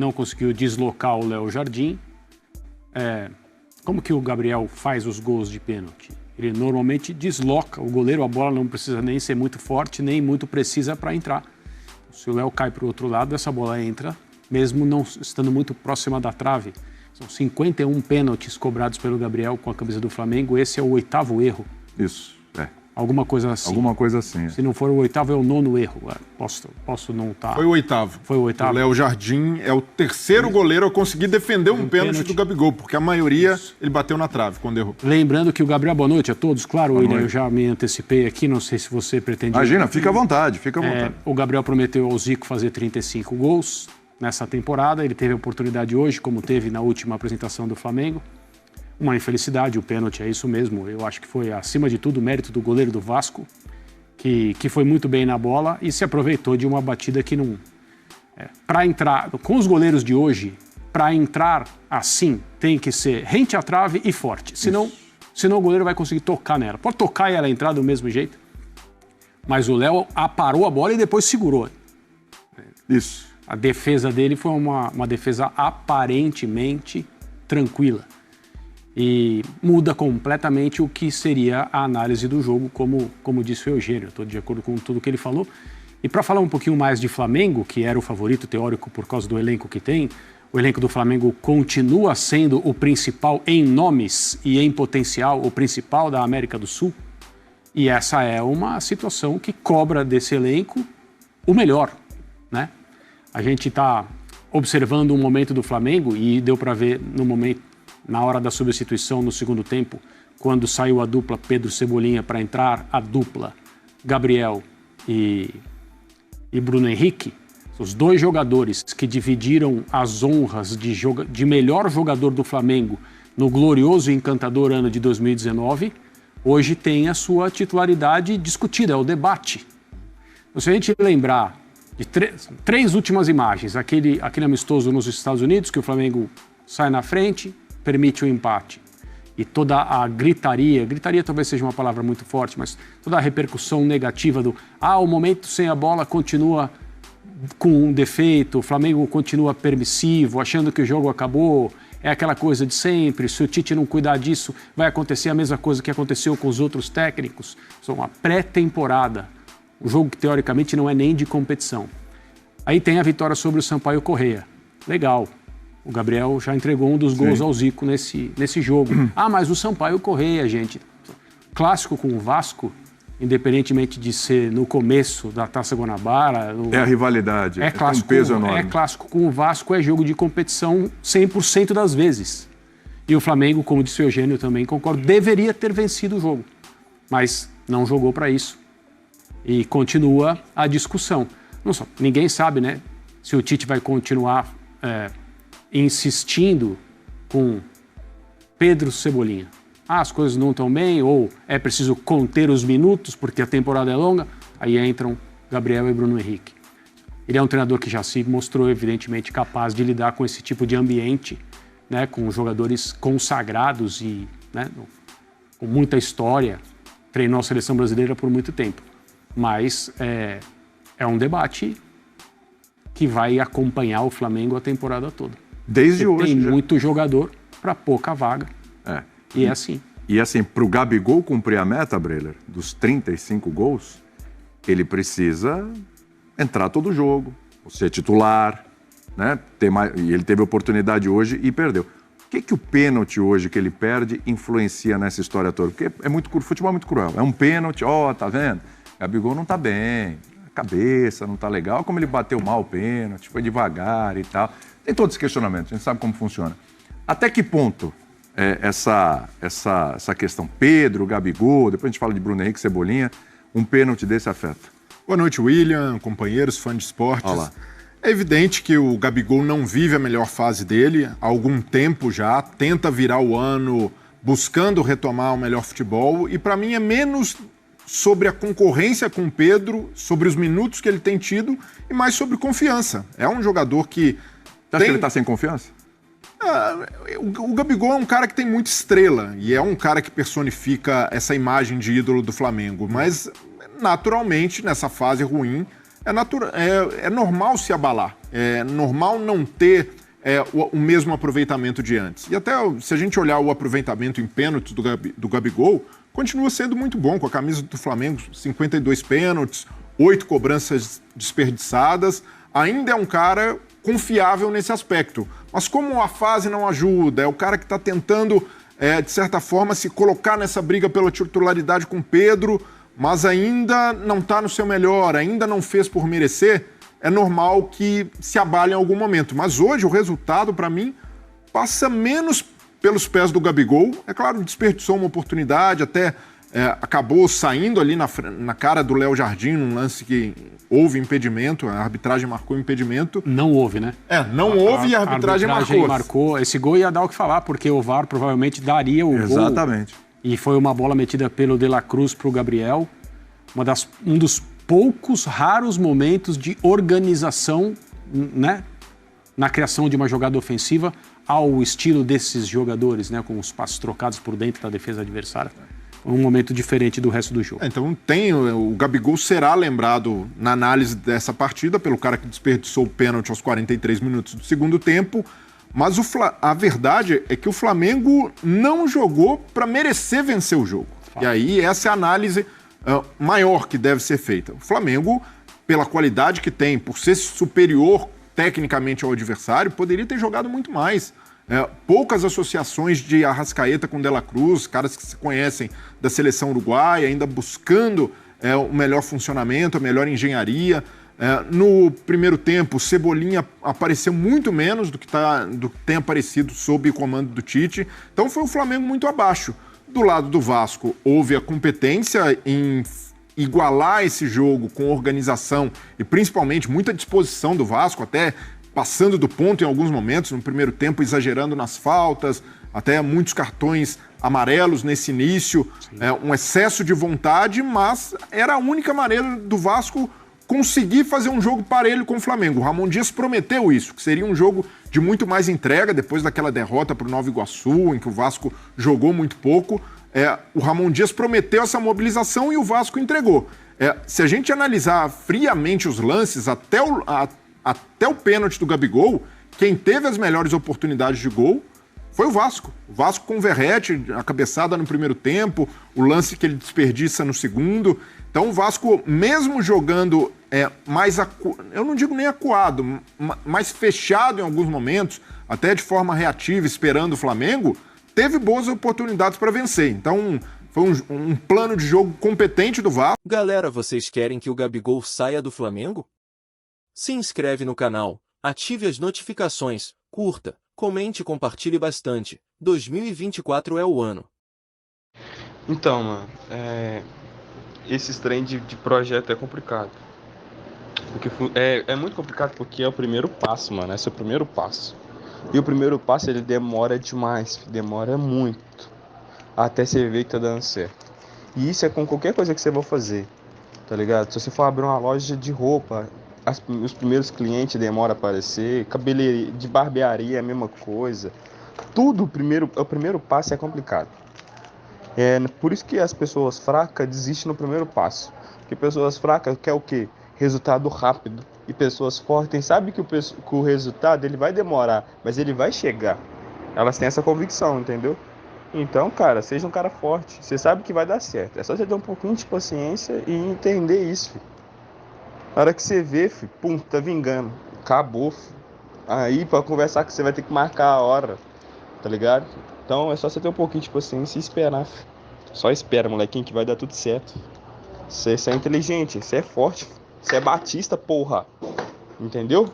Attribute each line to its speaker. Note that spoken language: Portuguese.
Speaker 1: não conseguiu deslocar o Léo Jardim. Como que o Gabriel faz os gols de pênalti? Ele normalmente desloca o goleiro, a bola não precisa nem ser muito forte, nem muito precisa para entrar. Se o Léo cai para o outro lado, essa bola entra, mesmo não estando muito próxima da trave. São 51 pênaltis cobrados pelo Gabriel com a camisa do Flamengo, esse é o 8º erro.
Speaker 2: Isso,
Speaker 1: Alguma coisa assim.
Speaker 2: Alguma coisa assim.
Speaker 1: Se não for o 8º, é o 9º erro. Posso não estar...
Speaker 3: Foi o 8º.
Speaker 1: Foi o 8º.
Speaker 3: O Léo Jardim é o 3º goleiro a conseguir defender um pênalti do Gabigol, porque a maioria ele bateu na trave quando errou.
Speaker 1: Lembrando que o Gabriel... Boa noite a todos. Claro, William, eu já me antecipei aqui, não sei se você pretende...
Speaker 2: Imagina, fica à vontade, fica à vontade.
Speaker 1: O Gabriel prometeu ao Zico fazer 35 gols nessa temporada. Ele teve a oportunidade hoje, como teve na última apresentação do Flamengo. Uma infelicidade, o pênalti é isso mesmo. Eu acho que foi, acima de tudo, o mérito do goleiro do Vasco, que foi muito bem na bola e se aproveitou de uma batida que não... Para entrar, com os goleiros de hoje, para entrar assim, tem que ser rente à trave e forte. Senão o goleiro vai conseguir tocar nela. Pode tocar e ela entrar do mesmo jeito, mas o Léo aparou a bola e depois segurou.
Speaker 2: Isso.
Speaker 1: A defesa dele foi uma defesa aparentemente tranquila. E muda completamente o que seria a análise do jogo, como disse o Eugênio. Estou de acordo com tudo que ele falou. E para falar um pouquinho mais de Flamengo, que era o favorito teórico por causa do elenco que tem, o elenco do Flamengo continua sendo o principal em nomes e em potencial, o principal da América do Sul. E essa é uma situação que cobra desse elenco o melhor, né? A gente está observando um momento do Flamengo e deu para ver no momento, na hora da substituição no segundo tempo, quando saiu a dupla Pedro Cebolinha para entrar a dupla Gabriel e Bruno Henrique, os dois jogadores que dividiram as honras de melhor jogador do Flamengo no glorioso e encantador ano de 2019, hoje tem a sua titularidade discutida, é o debate. Então, se a gente lembrar de três últimas imagens, aquele amistoso nos Estados Unidos, que o Flamengo sai na frente, permite o empate. E toda a gritaria talvez seja uma palavra muito forte, mas toda a repercussão negativa o momento sem a bola continua com um defeito, o Flamengo continua permissivo, achando que o jogo acabou, é aquela coisa de sempre, se o Tite não cuidar disso, vai acontecer a mesma coisa que aconteceu com os outros técnicos. São uma pré-temporada, um jogo que teoricamente não é nem de competição. Aí tem a vitória sobre o Sampaio Corrêa. Legal. O Gabriel já entregou um dos gols ao Zico nesse jogo. Mas o Sampaio Corrêa, gente. Clássico com o Vasco, independentemente de ser no começo da Taça Guanabara...
Speaker 2: É a rivalidade,
Speaker 1: é clássico,
Speaker 2: um peso enorme.
Speaker 1: É clássico com o Vasco, é jogo de competição 100% das vezes. E o Flamengo, como disse o Eugênio, também concordo, deveria ter vencido o jogo. Mas não jogou para isso. E continua a discussão. Ninguém sabe, né, se o Tite vai continuar... insistindo com Pedro Cebolinha. As coisas não estão bem, ou é preciso conter os minutos porque a temporada é longa, aí entram Gabriel e Bruno Henrique. Ele é um treinador que já se mostrou evidentemente capaz de lidar com esse tipo de ambiente, né, com jogadores consagrados e, né, com muita história, treinou a seleção brasileira por muito tempo. Mas é um debate que vai acompanhar o Flamengo a temporada toda.
Speaker 2: Desde hoje.
Speaker 1: Tem muito jogador para pouca vaga. E é assim.
Speaker 2: E assim, para o Gabigol cumprir a meta, Breler, dos 35 gols, ele precisa entrar todo jogo, ser titular, né? E ele teve oportunidade hoje e perdeu. O que o pênalti hoje que ele perde influencia nessa história toda? Porque futebol é muito cruel. É um pênalti, tá vendo? Gabigol não tá bem, a cabeça não tá legal, como ele bateu mal o pênalti, foi devagar e tal. Tem todos os questionamentos, a gente sabe como funciona. Até que ponto essa questão Pedro, Gabigol, depois a gente fala de Bruno Henrique, Cebolinha, um pênalti desse afeta?
Speaker 3: Boa noite, William, companheiros, fã de esportes.
Speaker 2: Olá.
Speaker 3: É evidente que o Gabigol não vive a melhor fase dele há algum tempo já, tenta virar o ano buscando retomar o melhor futebol e para mim é menos sobre a concorrência com o Pedro, sobre os minutos que ele tem tido e mais sobre confiança. É um jogador que...
Speaker 2: Você acha que ele está sem confiança?
Speaker 3: O Gabigol é um cara que tem muita estrela e é um cara que personifica essa imagem de ídolo do Flamengo, mas naturalmente nessa fase ruim é normal se abalar. É normal não ter o mesmo aproveitamento de antes. E até se a gente olhar o aproveitamento em pênaltis do Gabigol, continua sendo muito bom. Com a camisa do Flamengo, 52 pênaltis, 8 cobranças desperdiçadas. Ainda é um cara confiável nesse aspecto. Mas como a fase não ajuda, é o cara que está tentando, de certa forma, se colocar nessa briga pela titularidade com o Pedro, mas ainda não está no seu melhor, ainda não fez por merecer, é normal que se abale em algum momento. Mas hoje o resultado, para mim, passa menos pelos pés do Gabigol. É claro, desperdiçou uma oportunidade, até acabou saindo ali na cara do Léo Jardim, num lance que houve impedimento, a arbitragem marcou impedimento.
Speaker 1: Não houve, né?
Speaker 3: Não houve e a arbitragem
Speaker 1: marcou. Esse gol ia dar o que falar, porque o VAR provavelmente daria o gol.
Speaker 2: Exatamente.
Speaker 1: E foi uma bola metida pelo De La Cruz para o Gabriel. Um dos poucos raros momentos de organização, né, na criação de uma jogada ofensiva ao estilo desses jogadores, né, com os passos trocados por dentro da defesa adversária. Um momento diferente do resto do jogo.
Speaker 3: Então o Gabigol será lembrado na análise dessa partida pelo cara que desperdiçou o pênalti aos 43 minutos do segundo tempo, mas a verdade é que o Flamengo não jogou para merecer vencer o jogo. E aí essa é a análise maior que deve ser feita. O Flamengo, pela qualidade que tem, por ser superior tecnicamente ao adversário, poderia ter jogado muito mais. Poucas associações de Arrascaeta com De La Cruz, caras que se conhecem da seleção uruguaia, ainda buscando o melhor funcionamento, a melhor engenharia. No primeiro tempo, o Cebolinha apareceu muito menos do que tem aparecido sob o comando do Tite. Então foi o Flamengo muito abaixo. Do lado do Vasco, houve a competência em igualar esse jogo com organização e principalmente muita disposição do Vasco, até passando do ponto em alguns momentos, no primeiro tempo exagerando nas faltas, até muitos cartões amarelos nesse início, um excesso de vontade, mas era a única maneira do Vasco conseguir fazer um jogo parelho com o Flamengo. O Ramon Dias prometeu isso, que seria um jogo de muito mais entrega, depois daquela derrota para o Nova Iguaçu, em que o Vasco jogou muito pouco. O Ramon Dias prometeu essa mobilização e o Vasco entregou. Se a gente analisar friamente os lances, até o pênalti do Gabigol, quem teve as melhores oportunidades de gol foi o Vasco. O Vasco com o Verratti, a cabeçada no primeiro tempo, o lance que ele desperdiça no segundo. Então o Vasco, mesmo jogando eu não digo nem acuado, mais fechado em alguns momentos, até de forma reativa, esperando o Flamengo, teve boas oportunidades para vencer. Então foi um plano de jogo competente do Vasco.
Speaker 4: Galera, vocês querem que o Gabigol saia do Flamengo? Se inscreve no canal, ative as notificações, curta, comente e compartilhe bastante. 2024 é o ano.
Speaker 5: Então, mano, esses trem de projeto é complicado. Porque é muito complicado porque é o primeiro passo, mano. Esse é o primeiro passo. E o primeiro passo, ele demora demais. Demora muito. Até você ver que tá dando certo. E isso é com qualquer coisa que você for fazer. Tá ligado? Se você for abrir uma loja de roupa, os primeiros clientes demoram a aparecer. Cabeleireiro, de barbearia é a mesma coisa. Tudo, o primeiro passo é complicado. Por isso que as pessoas fracas desistem no primeiro passo. Porque pessoas fracas querem o quê? Resultado rápido. E pessoas fortes sabem que o resultado ele vai demorar, mas ele vai chegar. Elas têm essa convicção, entendeu? Então, cara, seja um cara forte. Você sabe que vai dar certo. É só você ter um pouquinho de paciência e entender isso, filho. Na hora que você vê, filho, pum, tá vingando. Acabou, filho. Aí, pra conversar com você vai ter que marcar a hora. Tá ligado? Então, é só você ter um pouquinho de paciência e esperar, filho. Só espera, molequinho, que vai dar tudo certo. Você é inteligente, você é forte, filho. Você é Batista, porra. Entendeu?